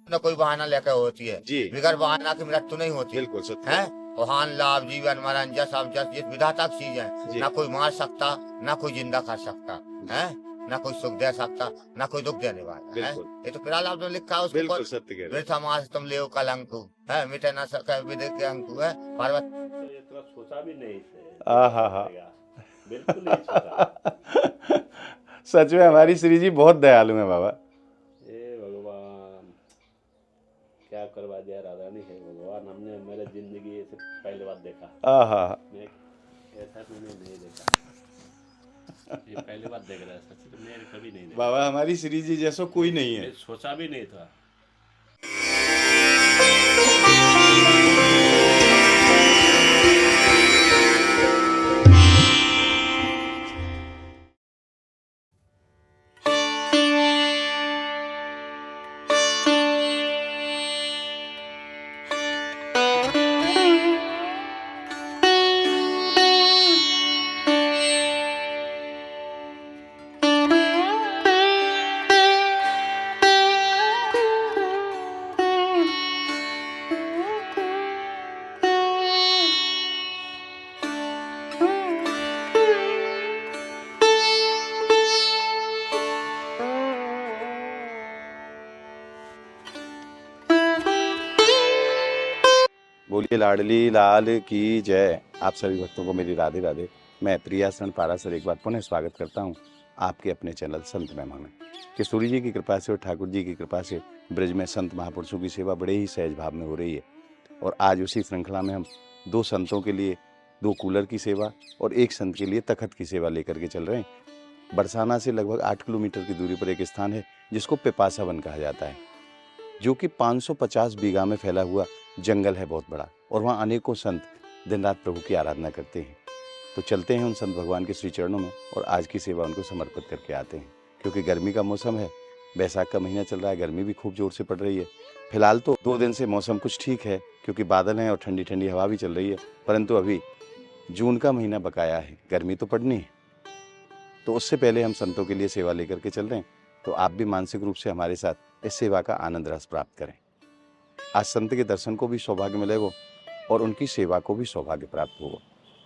न कोई बहाना लेकर होती है जी। बगैर बहाना की मृत्यु नहीं होती बिल्कुल सत्य है। हान लाभ जीवन मरण जस अवजस ये विधाता की चीज जी। है। ना कोई मार सकता ना कोई जिंदा कर सकता है, ना कोई सुख दे सकता ना कोई दुख देने वाला है। बिल्कुल। ये तो पिरालाल में लिखा है उसको बिल्कुल सत्य कह रहे वृथा मास तुम ले कलंक है मिटे ना सके विदे के अंक है पार्वत। तो ये तो सोचा भी नहीं थे। आहा। बिल्कुल नहीं सोचा। सच में हमारी श्री जी बहुत दयालु है बाबा। हे भगवान क्या करवा दिया राधा ने। हे भगवान हमने मेरे जिंदगी से पहली बार देखा। आहा। मैं ऐसा मैंने नहीं देखा। ये पहली बार देख रहा है सच में मैंने कभी नहीं देखा। बाबा हमारी श्री जी जैसा कोई नहीं है। मैं सोचा भी नहीं था। बोलिए लाडली लाल की जय। आप सभी भक्तों को मेरी राधे राधे। मैं प्रियासन पारासर एक बार पुनः स्वागत करता हूं आपके अपने चैनल संत महिमा में। किशोरी जी की कृपा से और ठाकुर जी की कृपा से ब्रज में संत महापुरुषों की सेवा बड़े ही सहज भाव में हो रही है। और आज उसी श्रृंखला में हम 2 संतों के लिए 2 कूलर की सेवा और 1 संत के लिए तखत की सेवा लेकर के चल रहे हैं। बरसाना से लगभग 8 किलोमीटर की दूरी पर एक स्थान है जिसको पिपासा वन कहा जाता है, जो कि 550 बीघा में फैला हुआ जंगल है बहुत बड़ा। और वहाँ अनेकों संत दिन रात प्रभु की आराधना करते हैं। तो चलते हैं उन संत भगवान के श्री चरणों में और आज की सेवा उनको समर्पित करके आते हैं। क्योंकि गर्मी का मौसम है, बैसाख का महीना चल रहा है, गर्मी भी खूब जोर से पड़ रही है। फिलहाल तो 2 दिन से मौसम कुछ ठीक है क्योंकि बादल हैं और ठंडी ठंडी हवा भी चल रही है, परंतु अभी जून का महीना बकाया है, गर्मी तो पड़नी है। तो उससे पहले हम संतों के लिए सेवा लेकर के चल रहे हैं। तो आप भी मानसिक रूप से हमारे साथ इस सेवा का आनंद रस प्राप्त करें। आज संत के दर्शन को भी सौभाग्य मिलेगा और उनकी सेवा को भी सौभाग्य प्राप्त होगा।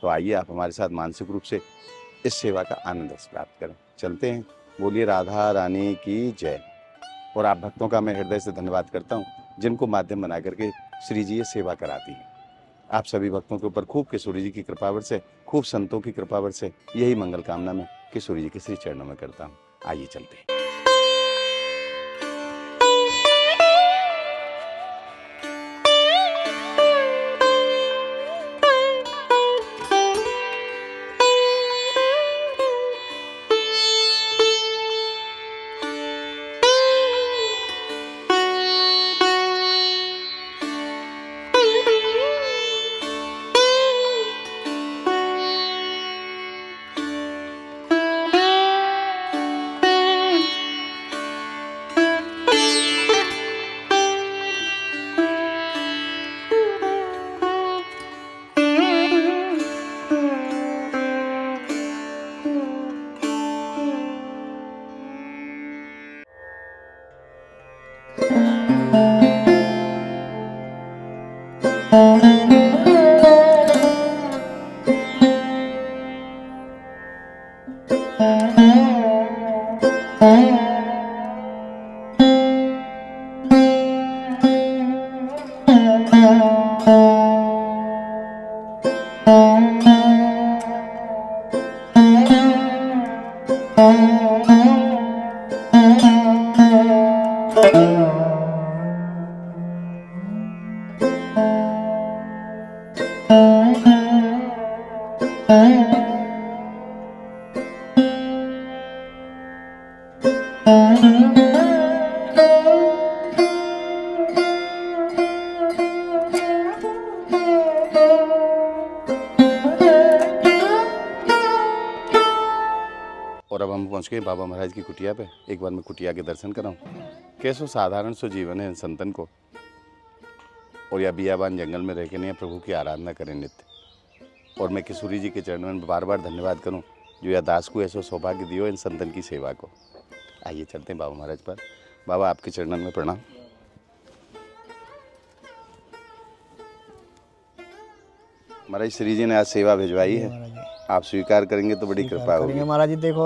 तो आइए आप हमारे साथ मानसिक रूप से इस सेवा का आनंद रस प्राप्त करें। चलते हैं। बोलिए राधा रानी की जय। और आप भक्तों का मैं हृदय से धन्यवाद करता हूँ जिनको माध्यम बना करके श्री जी ये सेवा कराती है। आप सभी भक्तों के ऊपर खूब किशोरी जी की कृपा बरसे, खूब संतों की कृपा बरसे, यही मंगल कामना मैं किशोरी जी के श्री चरणों में करता हूँ। आइए चलते हैं। और अब हम पहुंच गए बाबा महाराज की कुटिया पे। एक बार मैं कुटिया के दर्शन कराऊं। कैसो साधारण सो जीवन है इन संतन को, और या बियाबान जंगल में रह के नहीं प्रभु की आराधना करें नित्य। और मैं किशोरी जी के चरणों में बार बार धन्यवाद करूं जो या दास को ऐसा सौभाग्य दियो इन संतन की सेवा को। आइए चलते हैं बाबा महाराज पर। बाबा आपके चरणों में प्रणाम। महाराज श्री जी ने आज सेवा भिजवाई है, महाराज जी आप स्वीकार करेंगे तो बड़ी कृपा करेंगे होगी। महाराज जी। देखो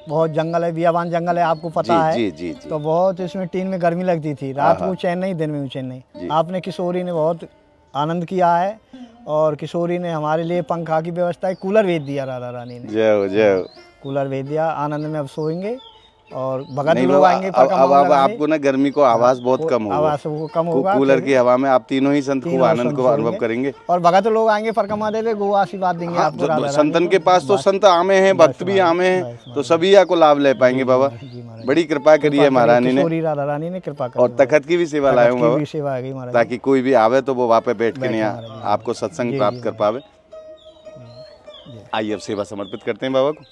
बहुत जंगल है, बियाबान जंगल है, आपको पता है। जी जी जी तो बहुत इसमें टीन में गर्मी लगती थी, रात हाँ। को चैन नहीं, दिन में चैन जी। नहीं। आपने किशोरी ने बहुत आनंद किया है, और किशोरी ने हमारे लिए पंखा की व्यवस्था है, कूलर भेज दिया राधा रानी ने, जय हो जय हो। कूलर भेज दिया। आनंद में अब सोएंगे, और भगत नहीं लोग बाबा, आएंगे अब परकमाओं लगाने। आपको ना गर्मी को आवाज बहुत कम होगा, आवाज वो कम होगा, कूलर की हवा में आप तीनों ही संत खूब तीनों आनंद संत को अनुभव सोएंगे। करेंगे। और भगत लोग आएंगे परकमा देवे, गो आशीर्वाद देंगे हाँ, आपको राधा रानी संतन को। के पास तो बस, संत आमे हैं, भक्त भी महाराज, आमे हैं, बस तो महाराज। सभी आपको लाभ ले पाएंगे बाबा। जी महाराज, बड़ी कृपा करी है महारानी ने, किशोरी राधा रानी ने कृपा करी। और तखत की भी सेवा लाए हूँ तखत की बाबा, भी सेवा आ गई महाराज। ताकि कोई भी आवे तो वो वहाँ पे बैठ के बैठे नहीं महाराज जी। आपको सत्संग जी, प्राप्त जी, कर पावे। आइए अब सेवा समर्पित करते हैं बाबा को।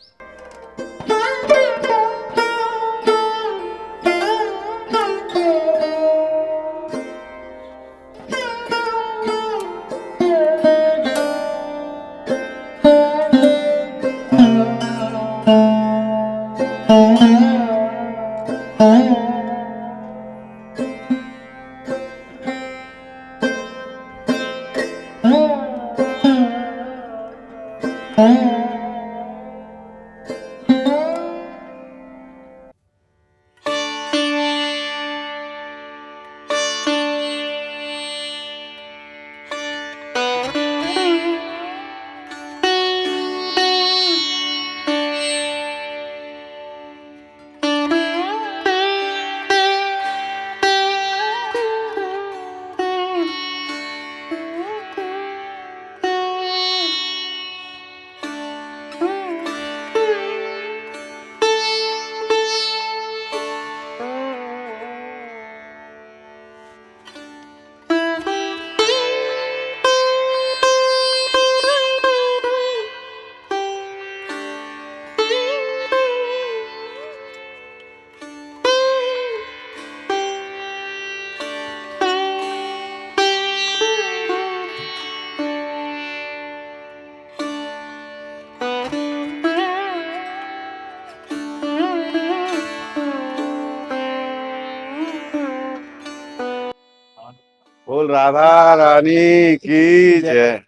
बोल राधा रानी की जय।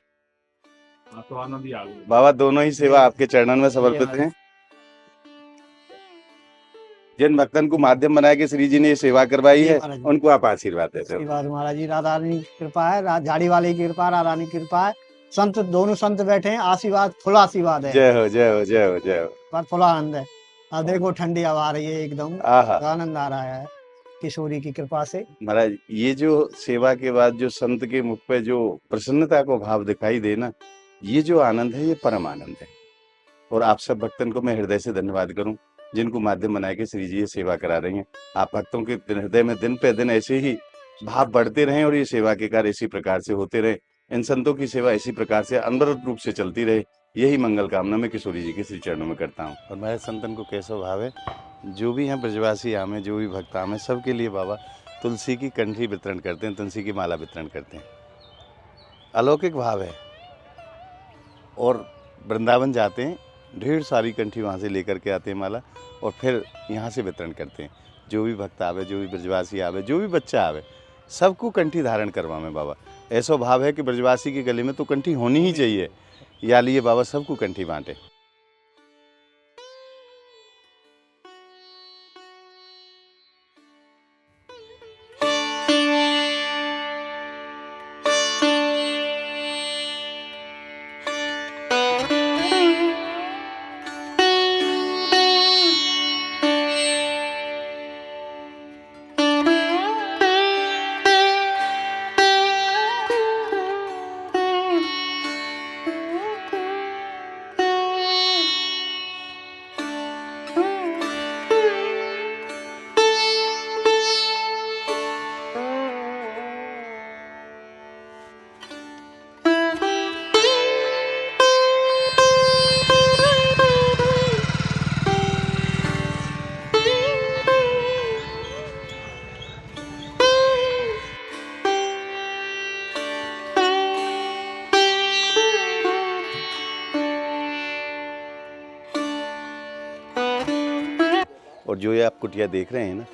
बाबा दोनों ही सेवा आपके चरणन में समर्पित हैं। जिन भक्तन को माध्यम बनाया कि श्री जी ने ये सेवा करवाई जी है, महाराज जी। उनको आप आशीर्वाद देते हो। आशीर्वाद महाराज जी, राधा रानी की कृपा है, झाड़ी वाले की कृपा, राधा रानी की कृपा है। संत दोनों संत बैठे हैं, आशीर्वाद फुल आशीर्वाद है, जय हो जय हो जय हो जय हो। पर फुल आनंद है। अब देखो ठंडी हवा आ रही है, एकदम आहा आनंद आ रहा है किशोरी की कृपा से। महाराज, ये जो सेवा के बाद जो संत के मुख पे जो प्रसन्नता को भाव दिखाई दे ना, ये जो आनंद है, ये परम आनंद है। और आप सब भक्तन को मैं हृदय से धन्यवाद करूं, जिनको माध्यम बना के श्री जी ये सेवा करा रही हैं। आप भक्तों के हृदय में दिन पे दिन ऐसे ही भाव बढ़ते रहें, और ये सेवा के कार्य इसी प्रकार से होते रहे। इन संतों की सेवा इसी प्रकार से अनवरत रूप से चलती रहे, यही मंगल कामना मैं किशोरी जी के श्री चरणों में करता हूँ। और मेरे संतन को कैसा भाव है, जो भी हैं ब्रजवासी आमे, जो भी भक्त आमे, सबके लिए बाबा तुलसी की कंठी वितरण करते हैं, तुलसी की माला वितरण करते हैं। अलौकिक भाव है। और वृंदावन जाते हैं, ढेर सारी कंठी वहाँ से लेकर के आते हैं माला, और फिर यहाँ से वितरण करते हैं। जो भी भक्त आवे, जो भी ब्रजवासी आवे, जो भी बच्चा आवे, सबको कंठी धारण करवा में बाबा। ऐसा भाव है कि ब्रजवासी के गले में तो कंठी होनी ही चाहिए, या लिए बाबा सबको कंठी बांटे। और जो ये आप कुटिया देख रहे हैं ना,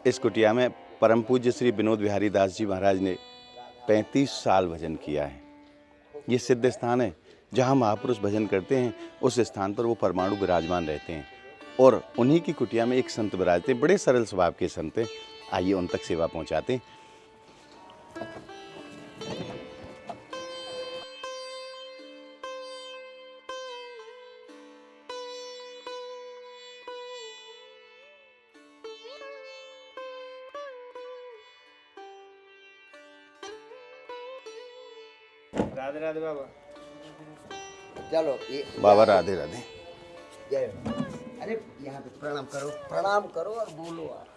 इस कुटिया में परम पूज्य श्री विनोद बिहारी दास जी महाराज ने 35 साल भजन किया है। ये सिद्ध स्थान है जहाँ महापुरुष भजन करते हैं। उस स्थान पर वो परमाणु विराजमान रहते हैं और उन्हीं की कुटिया में एक संत विराजते हैं। बड़े सरल स्वभाव के संत हैं। आइए उन तक सेवा पहुँचाते हैं। राधे राधे बाबा। चलो ये बाबा राधे राधे। जय हो। अरे यहाँ पे प्रणाम करो और बोलो आप।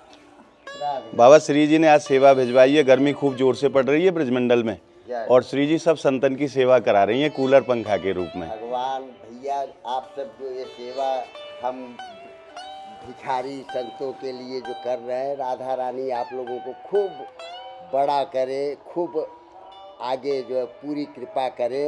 राधे। बाबा श्री जी ने आज सेवा भिजवाई है। गर्मी खूब जोर से पड़ रही है ब्रजमंडल में जय। और श्री जी सब संतन की सेवा करा रही हैं कूलर पंखा के रूप में। भगवान भैया आप सब जो ये सेवा हम भिखारी संतों के लिए जो कर रहे हैं, राधा रानी आप लोगों को खूब बड़ा करे, खूब आगे जो है पूरी कृपा करे,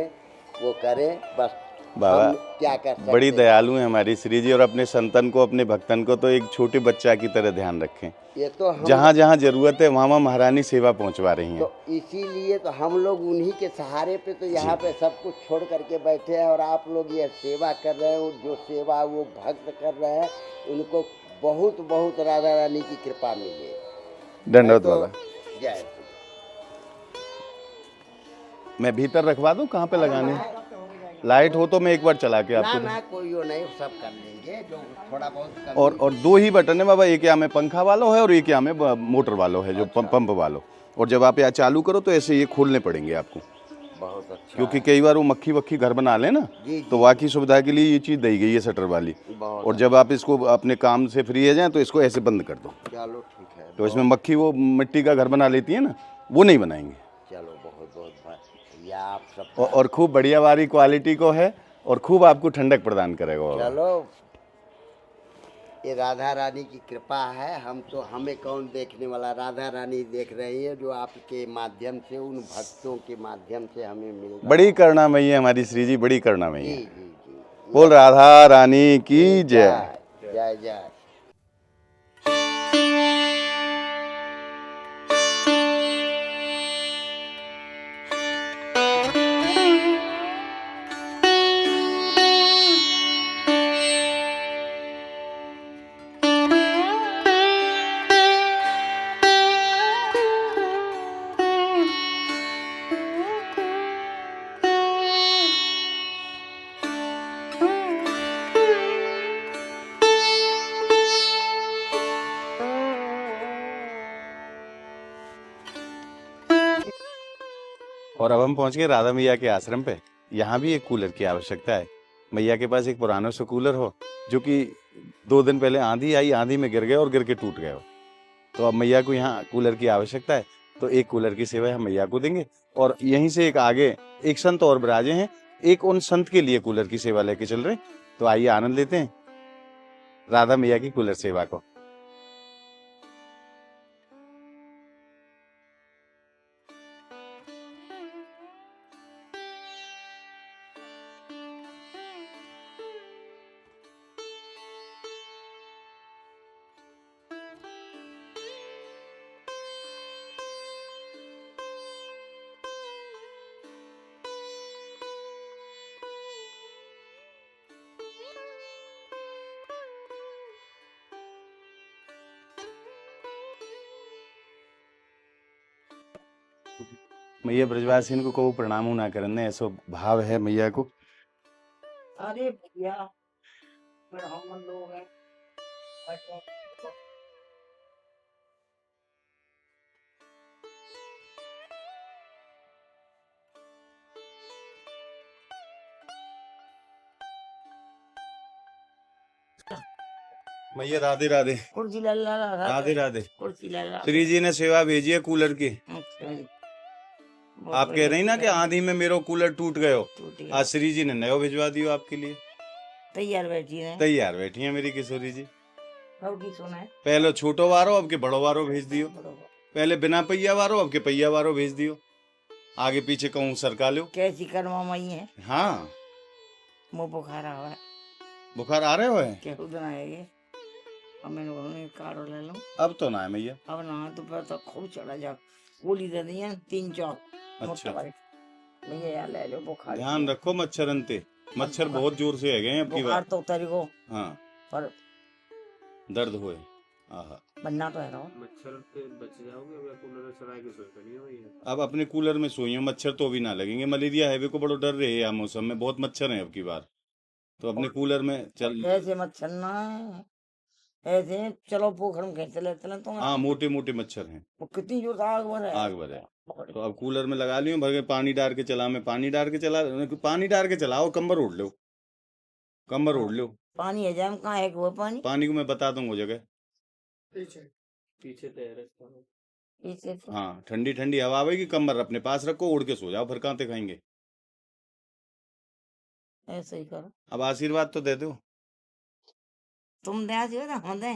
वो करे। बस बाबा हम क्या कर सकते बड़ी हैं। दयालु हैं हमारी श्री जी और अपने संतन को, अपने भक्तन को तो एक छोटे बच्चा की तरह ध्यान रखें। ये तो हम जहाँ जहाँ जरूरत है वहाँ वहाँ महारानी सेवा पहुँचवा रही हैं। तो इसीलिए तो हम लोग उन्हीं के सहारे पे तो यहाँ पे सब कुछ छोड़ करके बैठे हैं और आप लोग ये सेवा कर रहे हो। जो सेवा वो भक्त कर रहे हैं उनको बहुत बहुत राधा रानी की कृपा मिले। दंडवत तो बाबा। जय। मैं मैं भीतर रखवा दूँ? कहाँ पे लगाने हैं? लाइट हो तो मैं एक बार चला के ना आपको ना कोई वो नहीं, सब कर लेंगे जो थोड़ा बहुत कमी। और दो ही बटन है बाबा, एक यहाँ में पंखा वालों है और एक यहाँ में मोटर वालों है, जो पंप वालों। और जब आप यहाँ चालू करो तो ऐसे ये खोलने पड़ेंगे आपको, बहुत अच्छा। क्योंकि कई बार वो मक्खी वक्खी घर बना ले ना, जी, तो वहाँ की सुविधा के लिए ये चीज़ दी गई है शटर वाली। बहुत और जब आप इसको अपने काम से फ्री हो जाए तो इसको ऐसे बंद कर दो, चलो ठीक है। तो इसमें मक्खी वो मिट्टी का घर बना लेती है ना, वो नहीं बनाएंगे। चलो बहुत बहुत भैया आप सब। और खूब बढ़िया वाली क्वालिटी को है और खूब आपको ठंडक प्रदान करेगा बाबा। चलो ये राधा रानी की कृपा है। हम तो हमें कौन देखने वाला, राधा रानी देख रही है जो आपके माध्यम से, उन भक्तों के माध्यम से हमें मिल रहा है। बड़ी करुणामयी है हमारी श्री जी, बड़ी करुणामयी जी है। जी जी। बोल राधा रानी की जय। जय जय। और अब हम पहुंच गए राधा मैया के आश्रम पे। यहाँ भी एक कूलर की आवश्यकता है। मैया के पास एक पुराना सा कूलर हो, जो कि 2 दिन पहले आंधी आई, आंधी में गिर गए और गिर के टूट गए हो। तो अब मैया को यहाँ कूलर की आवश्यकता है, तो एक कूलर की सेवा हम मैया को देंगे। और यहीं से एक आगे एक संत और विराजे हैं, एक उन संत के लिए कूलर की सेवा लेके चल रहे। तो आइए आनंद लेते हैं राधा मैया की कूलर सेवा को। मैया ब्रजवासिन को कबू प्रणाम ना करने, ऐसो भाव है मैया को। अरे भैया ब्राह्मण लोग हैं। मैया राधे राधे। कुर्सी ला ला ला राधे राधे। कुर्सी ला ला। श्री जी ने सेवा भेजी है कूलर की। अच्छा जी। बहुत आप कह रही ना कि आंधी में मेरो कूलर टूट गयो, टूट गया। आज श्री जी ने नयो भिजवा दियो आपके लिए। तैयार बैठी है। तैयार बैठी है मेरी किशोरी जी। कब की सुना है? पहले छोटो वारो, अब के बड़ो वारो भेज दियो। बरोबर। पहले बिना पहिया वारो, अब के पहिया वारो भेज दियो। आगे पीछे कहूँ सरका लो। कैसी कर्मा मई है? हाँ, मुँह बुखार हुआ है। बुखार आ रहे हो है? क्या उधर आएगी? अब मैंने बोला काढ़ो ले लो। अब तो ना है मैया। अब ना तो पर तो खूब चढ़ा जा। गोली दे दी है 3 4। अच्छा। भैया यार ले लो बुखार ध्यान रखो मच्छरन ते, मच्छर बहुत जोर से है गए अब की बुखार बार। तो उतर गो हाँ पर दर्द हुए। आहा। बनना तो है ना मच्छर से बच जाओगे या कूलर चला के सोए करनी हो ये। अब अपने कूलर में सोइयो, मच्छर तो भी ना लगेंगे। मलेरिया है को बड़ो डर रहे हैं मौसम में, बहुत मच्छर है अब की बार, तो अपने कूलर में चल। ऐसे मच्छर ना है ऐसे चलो पोखर में खेल चले चले तो हाँ मोटे मोटे मच्छर हैं, वो कितनी जोर से आग भर है आग भरे। तो अब कूलर में लगा लियो, भर के पानी डाल के चला, मैं पानी डाल के चला, पानी डाल के चलाओ, कंबर ओढ़ लो, कंबर ओढ़ लो। पानी है जैम कहाँ है कि वो पानी पानी को मैं बता दूंगा वो जगह। पीछे तैर इसका। पीछे से हाँ ठंडी ठंडी हवा आवेगी, कंबर अपने पास रखो, ओढ़ के सो जाओ, फिर कहाँ ते खाएंगे। ऐसे ही करो अब आशीर्वाद तो दे दो, तुम दे दियो ना हम दे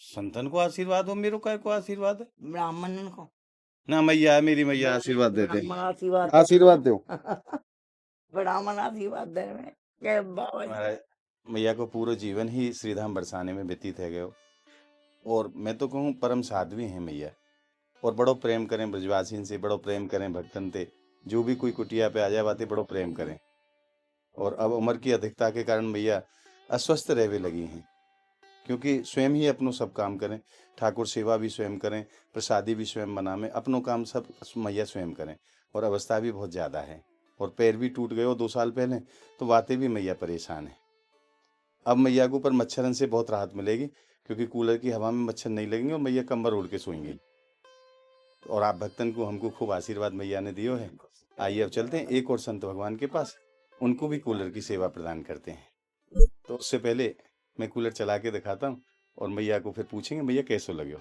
संतन को आशीर्वाद हो, मेरे को आशीर्वाद है ब्राह्मण को ना। मैया है मेरी, मैया आशीर्वाद देते, ब्राह्मण आशीर्वाद आशीर्वाद दो। ब्राह्मण आशीर्वाद दे में के बाबा जी। महाराज मैया को पूरा जीवन ही श्रीधाम बरसाने में व्यतीत है गयो, और मैं तो कहूँ परम साध्वी हैं मैया, और बड़ो प्रेम करें ब्रजवासीन से, बड़ो प्रेम करें भक्तन ते, जो भी कोई कुटिया पे आ जाए बातें बड़ो प्रेम करें। और अब उम्र की अधिकता के कारण मैया अस्वस्थ रहने लगी हैं, क्योंकि स्वयं ही अपनों सब काम करें, ठाकुर सेवा भी स्वयं करें, प्रसादी भी स्वयं बनावें, अपनों काम सब मैया स्वयं करें, और अवस्था भी बहुत ज़्यादा है, और पैर भी टूट गए 2 साल पहले, तो बातें भी मैया परेशान है। अब मैया को ऊपर मच्छरन से बहुत राहत मिलेगी, क्योंकि कूलर की हवा में मच्छर नहीं लगेंगे और मैया कंबर ओढ़ के सोएंगी। और आप भक्तन को हमको खूब आशीर्वाद मैया ने दियो है। आइए अब चलते हैं एक और संत भगवान के पास, उनको भी कूलर की सेवा प्रदान करते हैं। तो उससे पहले मैं कूलर चला के दिखाता हूँ, और मैया को फिर पूछेंगे मैया कैसे लगे हो।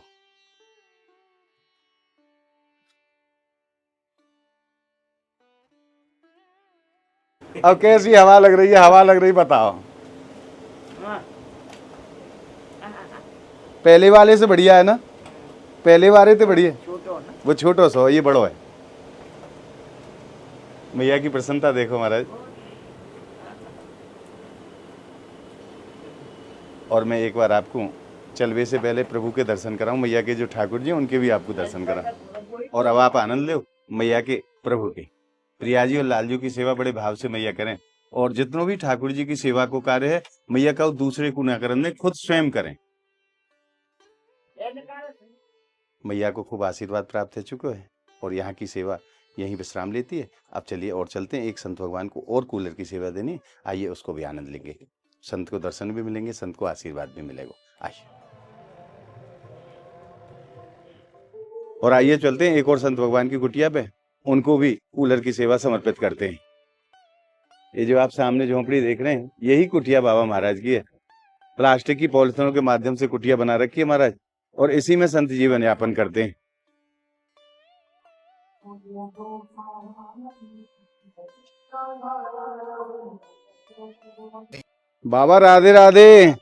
अब कैसी हवा लग रही है, हवा लग रही बताओ। पहले वाले से बढ़िया है ना, पहले वाले से बढ़िया। छोटो ना वो छोटो सो, ये बड़ो है। मैया की प्रसन्नता देखो महाराज। और मैं एक बार आपको चलवे से पहले प्रभु के दर्शन कराऊं, मैया के जो ठाकुर जी उनके भी आपको दर्शन कराऊं। और अब आप आनंद लो मैया के प्रभु के। प्रिया जी और लाल जी की सेवा बड़े भाव से मैया करें, और जितनों भी ठाकुर जी की सेवा को कार्य है मैया का दूसरे को न करें, खुद स्वयं करें। मैया को खूब आशीर्वाद प्राप्त हो चुका है, और यहाँ की सेवा यहीं विश्राम लेती है। अब चलिए और चलते हैं, एक संत भगवान को और कूलर की सेवा देनी, आइए उसको भी आनंद लेंगे। संत को दर्शन भी मिलेंगे, संत को आशीर्वाद भी मिलेगा। आइए और आइए चलते हैं एक और संत भगवान की कुटिया पे, उनको भी कूलर की सेवा समर्पित करते हैं। ये जो आप सामने झोंपड़ी देख रहे हैं, यही कुटिया बाबा महाराज की है। प्लास्टिक की पॉलिथीनों के माध्यम से कुटिया बना रखी है महाराज, और इसी में संत जीवन यापन करते हैं। बाबा राधे राधे।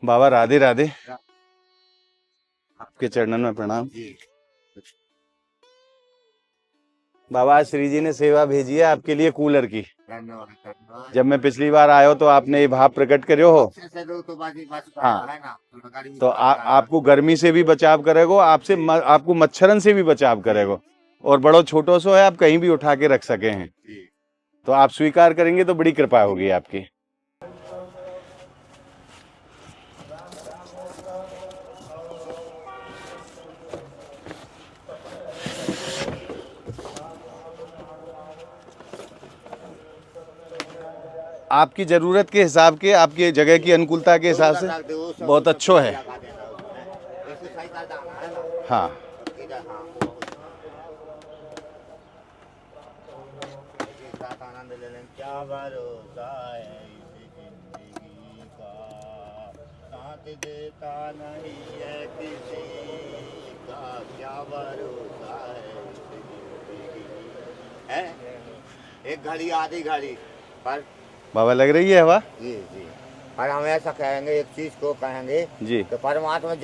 बाबा राधे राधे, आपके चरणों में प्रणाम। बाबा श्री जी ने सेवा भेजी है आपके लिए कूलर की। धन्यवाद। जब मैं पिछली बार आयो तो आपने ये भाव प्रकट करो हो। हाँ, तो आपको गर्मी से भी बचाव करेगो, आपको मच्छरन से भी बचाव करेगो, और बड़ो छोटो सो है, आप कहीं भी उठा के रख सके हैं। तो आप स्वीकार करेंगे तो बड़ी कृपा होगी आपकी। आपकी जरूरत के हिसाब के, आपके जगह की अनुकूलता के हिसाब से बहुत अच्छा है। हाँ, आनंद ले लें। क्या भरोसा है इस जिंदगी का, साथ देता नहीं है किसी का। क्या भरोसा है इस जिंदगी है। एक घड़ी आधी घड़ी पर बाबा लग रही है हवा। जी जी, और हम ऐसा कहेंगे, एक चीज को कहेंगे जी, कि परमात्मा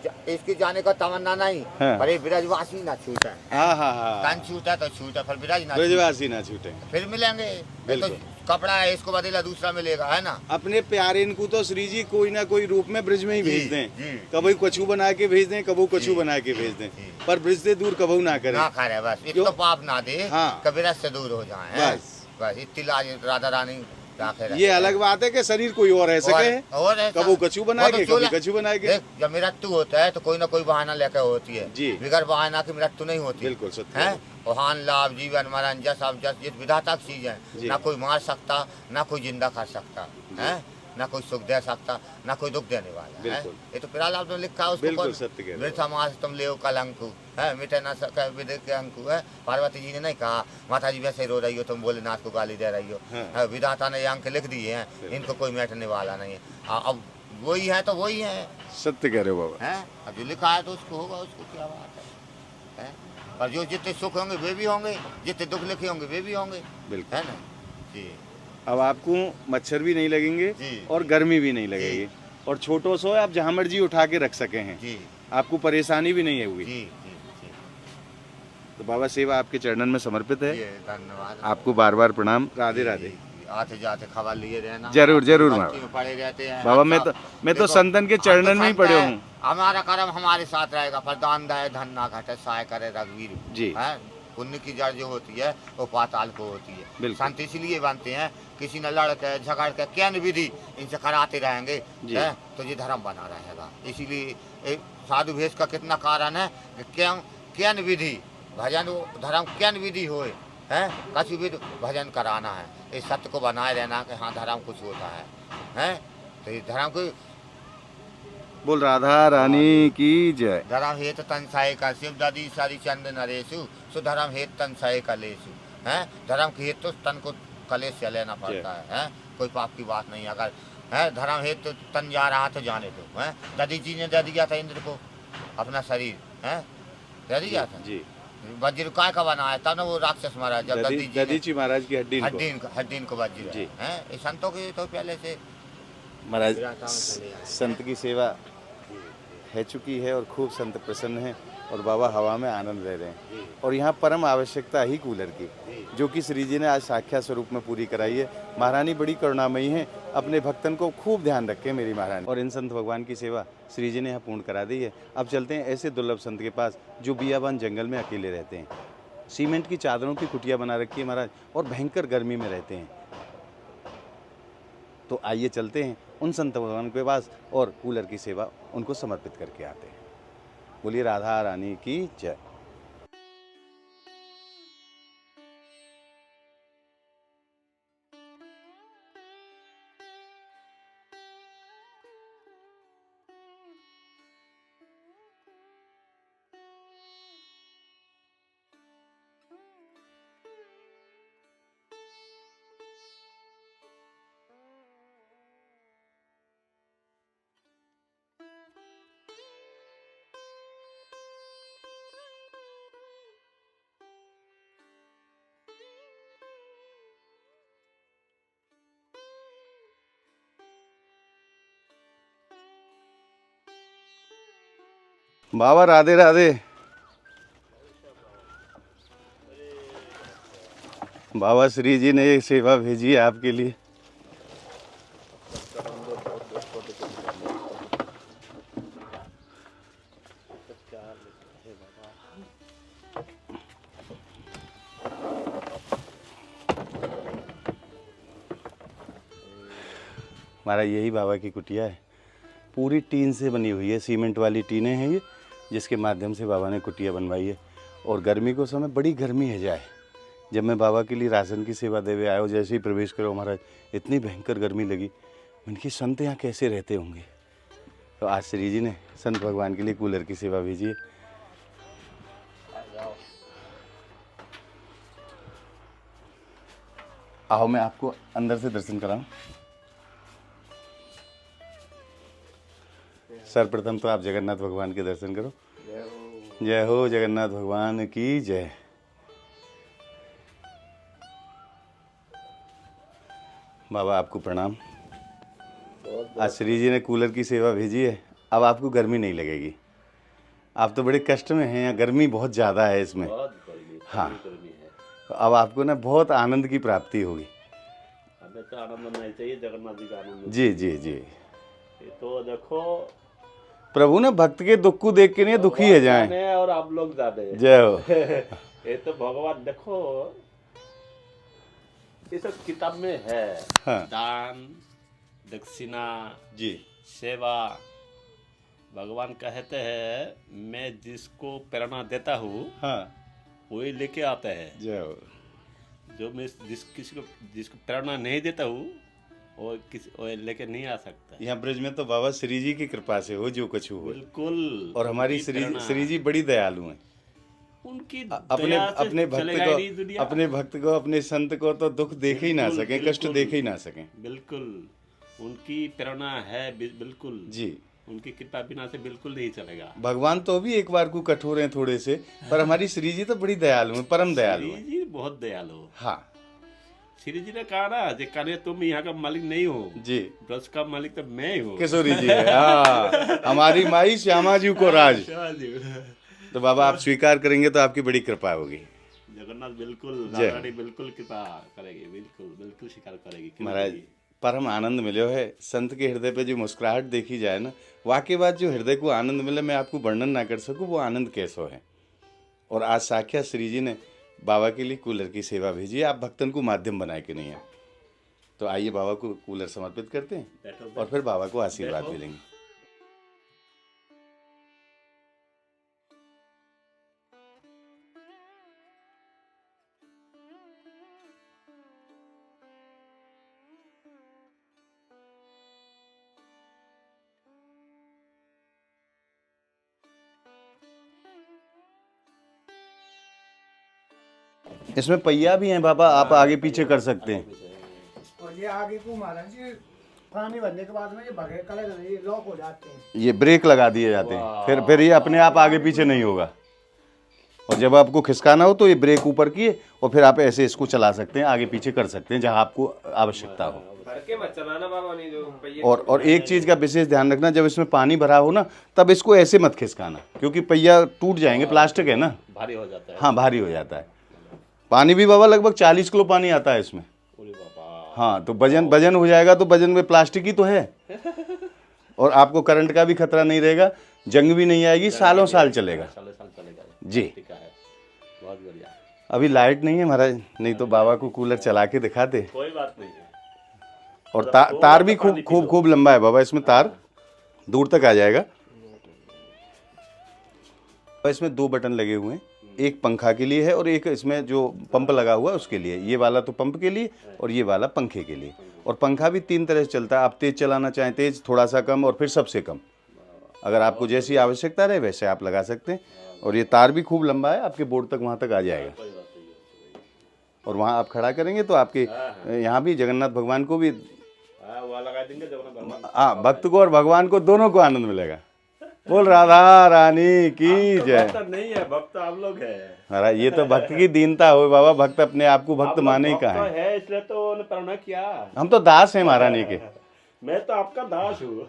इसकी जाने का तमन्ना नहीं, हाँ। पर ये ब्रजवासी ना छूटे। हाँ हाँ हाँ, तन छूटा तो छूटा, पर ब्रज ना छूटे। ब्रजवासी ना छूटे। फिर मिलेंगे। ये तो बिल्कुल। कपड़ा है, इसको बदला दूसरा मिलेगा, है ना। अपने प्यारे इनको तो श्री जी कोई ना कोई रूप में ब्रज में ही जी, भेज दें, जी। कभी कछू बना के भेज दें, कभी कछू जी, बना के भेज दें, जी। पर ब्रज से दूर कभी ना करें। ना खा रहे बस, क्यों? इतना पाप ना दे, हाँ। कभी रस से दूर हो जाए, हैं? बस। बस इतनी लाज राधा रानी राखे रहे। ये अलग बात है कि शरीर कोई और रह सके, और ऐसा- कभी कछू बना वो तो के, चूल्हा- कभी कछू बना के। देख, जब मृत्यु होता है तो कोई ना कोई बहाना लेकर होती है जी। बिगर बहाना की मृत्यु नहीं होती। बिल्कुल सत्य है है। वहान लाभ जीवन मरण जस अब जस ये विधाता की चीज जी। है। ना कोई मार सकता, ना कोई जिंदा कर सकता है, ना कोई सुख दे सकता, ना कोई दुख देने वाला है। बिल्कुल। ये तो पिरालाप में लिखा है उसको। बिल्कुल कौन- सत्य कह रहे हो। वृथा मास तुम ले कलंकु है, मिटे ना सके विदे के अंकु है। पार्वती जी ने नहीं कहा माता जी वैसे रो रही हो, तुम भोलेनाथ को गाली दे रही हो। हाँ। है, विधाता ने ये अंक लिख दिए हैं, इनको कोई मिटने वाला नहीं है। अब वही है तो वही है, सत्य कह रहे हो बाबा। हैं? अब जो लिखा है तो उसको होगा, उसको क्या बात है? पर जो जितने सुख होंगे वे भी होंगे, जितने दुख लिखे होंगे वे भी होंगे, बिल्कुल। है ना जी। अब आपको मच्छर भी नहीं लगेंगे जी। और गर्मी भी नहीं लगेगी, और छोटो सो आप जहाँ मर्जी उठा के रख सके हैं, जी आपको परेशानी भी नहीं होगी। जी जी जी तो बाबा सेवा आपके चरणन में समर्पित है। ये धन्यवाद आपको बार बार प्रणाम। राधे राधे। जी, आते जाते खबर लिए रहना। जरूर, जरूर बस्ती बाबा। में पड़े रहते हैं बाबा हम मैं सब। तो देखो, संतन के हम तो चरणन में ही संत पड़े हैं, हूँ। हमारा कर्म हमारे साथ रहेगा। पर दान दे धन ना घटे, सहाय करे रघुवीर। जी। है, पुण्य की जड़ जो होती है वो पाताल को होती है। बिल्कुल। संत इसलिए बनते हैं, किसी न लड़ के झगड़ के कैन विधि इनसे कराते रहेंगे, जी। है, तो ये धर्म बना रहेगा। इसीलिए एक साधु भेष का कितना कारण है कि क्यों कैन विधि भजन धर्म कैन विधि होए, है, कछु विधि भजन कराना है। इस सत्य को बनाए रहना कि हाँ धर्म कुछ होता है, तो इस धर्म को बोल राधा रानी की जय। धर्म हेत तन सहाय का शिव दादी सारी चंद नरेशु सुधर्म हेत तन सहाय कलेशु, है। धर्म के हेतु तो तन को कलेश से लेना पड़ता है, कोई पाप की बात नहीं। अगर है धर्म हेतु तो तन जा रहा तो जाने दो, है। दादी जी ने दे दिया था इंद्र को अपना शरीर, है, दे दिया था। जी। वज्र काय का बना है, तब ना वो राक्षस मारा जब दधी जी महाराज की हड्डी इनको। हड्डीन को वज्र जी। है। इस संतों की तो पहले से महाराज विरासत में चले आए। संत की सेवा है चुकी है और खूब संत प्रसन्न हैं और बाबा हवा में आनंद ले रहे हैं। और यहाँ परम आवश्यकता ही कूलर की, जो कि श्री जी ने आज साक्षात स्वरूप में पूरी कराई है। महारानी बड़ी करुणामयी हैं, अपने भक्तन को खूब ध्यान रखें मेरी महारानी। और इन संत भगवान की सेवा श्री जी ने यहाँ पूर्ण करा दी है। अब चलते हैं ऐसे दुर्लभ संत के पास जो बियाबान जंगल में अकेले रहते हैं। सीमेंट की चादरों की कुटिया बना रखी है महाराज, और भयंकर गर्मी में रहते हैं। तो आइए चलते हैं उन संत भगवान के पास और कूलर की सेवा उनको समर्पित करके आते हैं। बोलिए राधा रानी की जय। बाबा राधे राधे। बाबा श्री जी ने ये सेवा भेजी है आपके लिए। हमारा यही बाबा की कुटिया है, पूरी टीन से बनी हुई है, सीमेंट वाली टीनें हैं ये, जिसके माध्यम से बाबा ने कुटिया बनवाई है। और गर्मी को समय बड़ी गर्मी है जाए, जब मैं बाबा के लिए राशन की सेवा देवे आया, जैसे ही प्रवेश करो महाराज इतनी भयंकर गर्मी लगी। इनकी संत यहाँ कैसे रहते होंगे। तो आज श्री जी ने संत भगवान के लिए कूलर की सेवा भेजी है। आओ मैं आपको अंदर से दर्शन कराऊं। सर्वप्रथम तो आप जगन्नाथ भगवान के दर्शन करो। जय हो जगन्नाथ भगवान की जय। बाबा आपको प्रणाम। आज श्री जी ने कूलर की सेवा भेजी है, अब आपको गर्मी नहीं लगेगी। आप तो बड़े कष्ट में हैं, यहाँ गर्मी बहुत ज़्यादा है इसमें। बहुत गर्मी, हाँ। गर्मी है। तो अब आपको ना बहुत आनंद की प्राप्ति होगी। हमें तो आनंद नहीं चाहिए, जगन्नाथ जी का आनंद। जी जी जी। ये तो देखो, प्रभु ना भक्त के दुख को देख के नहीं दुखी है जाए। जाने और आप लोग जाने। जय हो। ये तो भगवान देखो, ये सब किताब में है। हाँ। दान, दक्षिणा, जी। सेवा। भगवान कहते हैं मैं जिसको प्रेरणा देता हूँ हाँ। वही लेके आता है। जय हो। जो मैं जिसको प्रेरणा नहीं देता हूँ वो लेके नहीं आ सकता। यहाँ ब्रज में तो बाबा श्री जी की कृपा से हो जो कुछ हो। बिल्कुल। और हमारी श्री जी बड़ी दयालु हैं। उनकी अपने दया से अपने भक्त चलेगा ही नहीं को दुनिया। अपने भक्त को अपने संत को तो दुख देख ही ना बिल्कुल, सके, कष्ट बिल्कुल। देख ही ना सके। बिल्कुल उनकी प्रेरणा है, बिल्कुल जी। उनकी कृपा बिना से बिल्कुल नहीं चलेगा। भगवान तो भी एक बार को कठोर हैं थोड़े से, पर हमारी श्री जी तो बड़ी दयालु हैं, परम दयालु श्री हैं। जी बहुत दयालु। हाँ श्री जी ने कहा ना, जे कने तुम यहाँ का मालिक नहीं हो, जी, ब्रज का मालिक तो मैं हूँ। किशोरी जी है। हाँ, हमारी माई श्यामा जी को राज। जगन्नाथ तो बाबा आप स्वीकार करेंगे तो आपकी बड़ी कृपा होगी। बिल्कुल, जय। राधा रानी बिल्कुल कृपा करेगी, बिल्कुल बिल्कुल स्वीकार करेगी। महाराज परम आनंद मिलो है। संत के हृदय पे जो मुस्कुराहट देखी जाए ना, वाकई बात जो हृदय को आनंद मिले, मैं आपको वर्णन ना कर सकूं वो आनंद कैसो है। और आज साक्षात श्री जी ने बाबा के लिए कूलर की सेवा भेजी है। आप भक्तन को माध्यम बनाए कि नहीं है, तो आइए बाबा को कूलर समर्पित करते हैं बैठो, और फिर बाबा को आशीर्वाद बैठो। मिलेंगे। इसमें पहिया भी हैं बाबा, आप आगे पीछे कर सकते हैं। और ये आगे को महाराज जी पानी भरने के बाद में ये भगे कलर ये लॉक हो जाते हैं। ये ब्रेक लगा दिए जाते हैं, फिर ये अपने आप आगे पीछे नहीं होगा। और जब आपको खिसकाना हो तो ये ब्रेक ऊपर किए और फिर आप ऐसे इसको चला सकते हैं, आगे पीछे कर सकते हैं जहां आपको आवश्यकता हो। और एक चीज का विशेष ध्यान रखना, जब इसमें पानी भरा हो ना तब इसको ऐसे मत खिसकाना, क्योंकि पहिया टूट जाएंगे, प्लास्टिक है ना। भारी हो जाता है। हाँ भारी हो जाता है। पानी भी बाबा लगभग 40 किलो पानी आता है इसमें। अरे बाबा। हाँ, तो वजन हो जाएगा, तो वजन में प्लास्टिक ही तो है। और आपको करंट का भी खतरा नहीं रहेगा, जंग भी नहीं आएगी, सालों साल चलेगा। साल चलेगा जी। ठीक है, बहुत बढ़िया। अभी लाइट नहीं है महाराज, नहीं तो बाबा को कूलर चला के दिखाते। कोई बात नहीं है। और तार भी खूब लंबा है बाबा, इसमें तार दूर तक आ जाएगा। इसमें 2 बटन लगे हुए हैं, एक पंखा के लिए है और एक इसमें जो पंप लगा हुआ है उसके लिए। ये वाला तो पंप के लिए और ये वाला पंखे के लिए। और पंखा भी 3 तरह से चलता है, आप तेज चलाना चाहें तेज, थोड़ा सा कम, और फिर सबसे कम। अगर आपको जैसी आवश्यकता रहे वैसे आप लगा सकते हैं। और ये तार भी खूब लंबा है, आपके बोर्ड तक वहाँ तक आ जाएगा। कोई बात नहीं है। और वहाँ आप खड़ा करेंगे तो आपके यहाँ भी जगन्नाथ भगवान को भी, हाँ, वहाँ लगा देंगे जगन्नाथ भगवान। हाँ, भक्त को और भगवान को दोनों को आनंद मिलेगा। बोल राधा रानी की जय। भक्त नहीं है, भक्त आप लोग है। महाराज ये तो भक्त की दीनता हो बाबा, भक्त अपने आप को भक्त आप लोग माने ही भक्त कहाँ है। है, इसलिए तो उन्होंने प्रेरणा किया। हम तो दास हैं महारानी के, मैं तो आपका दास हूँ।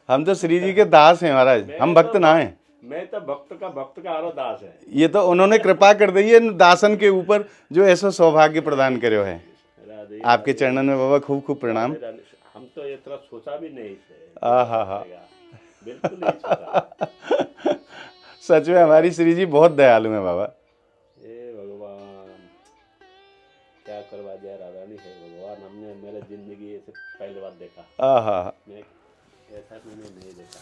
हम तो श्री जी के दास हैं महाराज, हम भक्त ना हैं। मैं तो भक्त का आरो दास है। ये तो उन्होंने कृपा कर दी है दासन के ऊपर, जो ऐसा सौभाग्य प्रदान करे है। राधे आपके चरणों में बाबा खूब खूब प्रणाम। राधे। हम तो ये तरह सोचा भी नहीं थे। आहा, बिल्कुल नहीं सोचा। सच में हमारी श्री जी बहुत दयालु है बाबा। हे भगवान, क्या करवा दिया राधा रानी है भगवान। हमने मेरे जिंदगी से पहली बार देखा। आहा, मैं ऐसा मैंने नहीं देखा,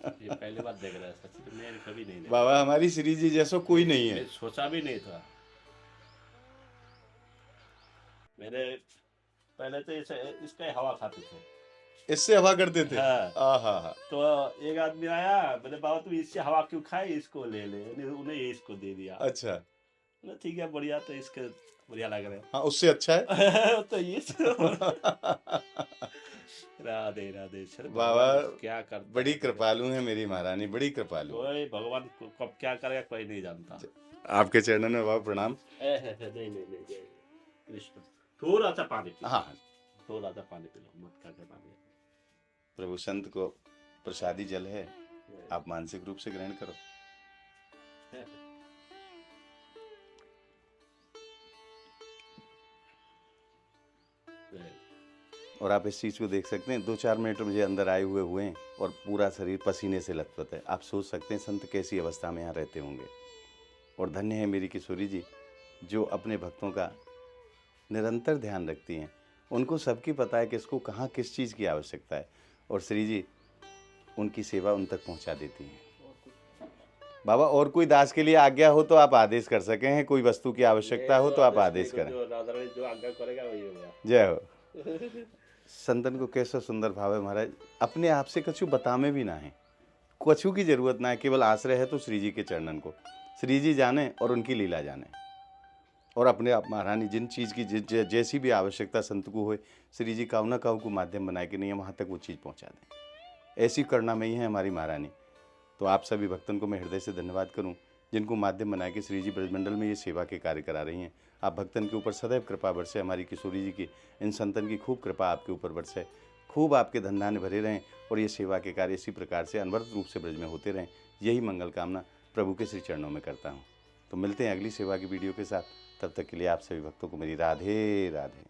ये पहली बार देख रहा है। सच में मैंने कभी नहीं देखा बाबा हमारी श्री जी जैसा कोई नहीं है। मैं सोचा भी नहीं था। मैंने पहले तो इसका हवा खाते थे, इससे हवा करते थे। हाँ। आहा, तो एक आदमी आया, मैंने बाबा तुम इससे हवा क्यों खाए, इसको ले ले। उन्हें ये इसको दे दिया। अच्छा, ना ठीक है, बढ़िया, तो इसके बढ़िया लग रहा हाँ उससे अच्छा है। है। तो ये राधे राधे। सर बाबा क्या कर, बड़ी कृपालु है मेरी महारानी, बड़ी कृपालु। कोई भगवान कब क्या करेगा कोई नहीं जानता। आपके चरणों में बाबा प्रणाम। नहीं नहीं नहीं, जय कृष्ण। थोड़ा सा पानी पी लो, हाँ, थोड़ा सा पानी पी लो, मत खा के पानी। प्रभु संत को प्रसादी जल है, आप मानसिक रूप से ग्रहण करो। और आप इस चीज़ को देख सकते हैं, 2-4 मिनट मुझे अंदर आए हुए हैं और पूरा शरीर पसीने से लथपथ है। आप सोच सकते हैं संत कैसी अवस्था में यहाँ रहते होंगे। और धन्य है मेरी किशोरी जी जो अपने भक्तों का निरंतर ध्यान रखती हैं। उनको सबकी पता है कि इसको कहाँ किस चीज़ की आवश्यकता है और श्री जी उनकी सेवा उन तक पहुँचा देती हैं। बाबा और कोई दास के लिए आज्ञा हो तो आप आदेश कर सके हैं, कोई वस्तु की आवश्यकता हो तो आप आदेश करें। जो राधा रानी जो आज्ञा करेगा वही होगा। जय हो। संतन को कैसा सुंदर भाव है महाराज, अपने आप से कछु बतामे भी ना है, कछु की जरूरत ना है, केवल आश्रय है तो श्री जी के चरणन को श्री जी जाने और उनकी लीला जाने। और अपने आप महारानी जिन चीज़ की जैसी भी आवश्यकता संत को हो, श्री जी काऊ ना काऊ को माध्यम बनाए कि नहीं वहाँ तक वो चीज़ पहुँचा दें। ऐसी करना में ही है हमारी महारानी। तो आप सभी भक्तों को मैं हृदय से धन्यवाद करूं जिनको माध्यम बना के श्री जी ब्रजमंडल में ये सेवा के कार्य करा रही हैं। आप भक्तन के ऊपर सदैव कृपा बरसे, हमारी किशोरी जी की इन संतन की खूब कृपा आपके ऊपर बरसे, खूब आपके धन भरे रहें और ये सेवा के कार्य इसी प्रकार से अनवरत रूप से ब्रज में होते रहें। यही मंगल कामना प्रभु के श्री चरणों में करता हूँ। तो मिलते हैं अगली सेवा की वीडियो के साथ, तब तक के लिए आप सभी भक्तों को मेरी राधे राधे।